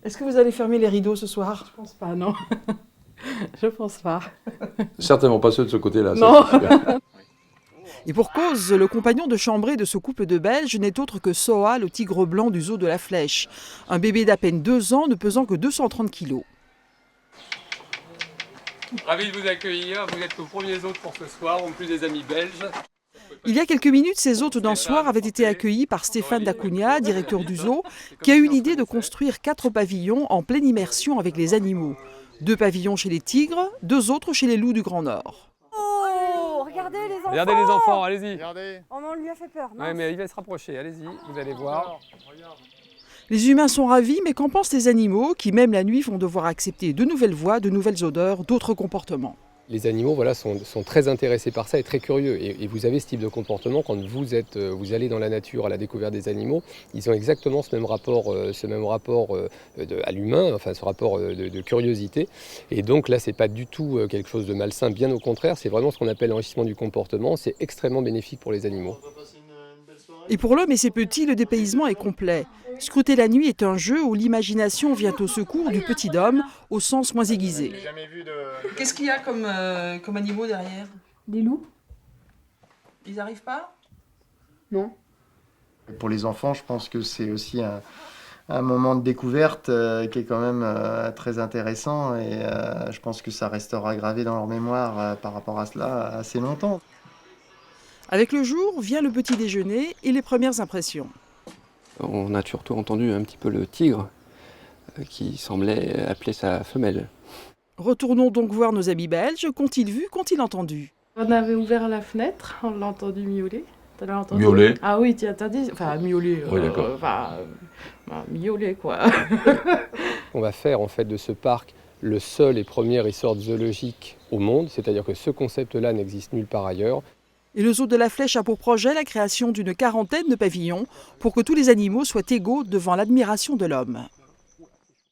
Est-ce que vous allez fermer les rideaux ce soir? Je pense pas, non. Je pense pas. Certainement pas ceux de ce côté-là. Non. Et pour cause, le compagnon de chambrée de ce couple de Belges n'est autre que Soa, le tigre blanc du zoo de la Flèche. Un bébé d'à peine 2 ans ne pesant que 230 kilos. Ravi de vous accueillir, vous êtes nos premiers hôtes pour ce soir, en plus des amis belges. Il y a quelques minutes, ces hôtes d'un soir avaient été accueillis par Stéphane Dacugna, directeur du zoo, qui a eu l'idée de construire 4 pavillons en pleine immersion avec les animaux. 2 pavillons chez les tigres, 2 autres chez les loups du Grand Nord. Oh, regardez les enfants! Regardez les enfants, allez-y. Oh, mais on lui a fait peur. Ouais, mais il va se rapprocher, allez-y, vous allez voir. Les humains sont ravis, mais qu'en pensent les animaux qui, même la nuit, vont devoir accepter de nouvelles voix, de nouvelles odeurs, d'autres comportements? Les animaux voilà, sont très intéressés par ça et très curieux. Et vous avez ce type de comportement quand vous allez dans la nature à la découverte des animaux. Ils ont exactement ce même rapport à l'humain, enfin ce rapport de curiosité. Et donc là, c'est pas du tout quelque chose de malsain, bien au contraire. C'est vraiment ce qu'on appelle l'enrichissement du comportement. C'est extrêmement bénéfique pour les animaux. Et pour l'homme et ses petits, le dépaysement est complet. Scruter la nuit est un jeu où l'imagination vient au secours du petit homme, au sens moins aiguisé. Qu'est-ce qu'il y a comme animaux derrière? Des loups? Ils n'arrivent pas? Non. Pour les enfants, je pense que c'est aussi un moment de découverte qui est quand même très intéressant et je pense que ça restera gravé dans leur mémoire par rapport à cela assez longtemps. Avec le jour vient le petit déjeuner et les premières impressions. On a surtout entendu un petit peu le tigre qui semblait appeler sa femelle. Retournons donc voir nos amis belges. Qu'ont-ils vu, qu'ont-ils entendu? On avait ouvert la fenêtre, on l'a entendu miauler. Tu l'as entendu? Miauler? Ah oui, tu as entendu? Enfin, miauler. Oui, d'accord. Miauler, quoi. On va faire en fait de ce parc le seul et premier resort zoologique au monde. C'est-à-dire que ce concept-là n'existe nulle part ailleurs. Et le zoo de la Flèche a pour projet la création d'une 40aine de pavillons pour que tous les animaux soient égaux devant l'admiration de l'homme.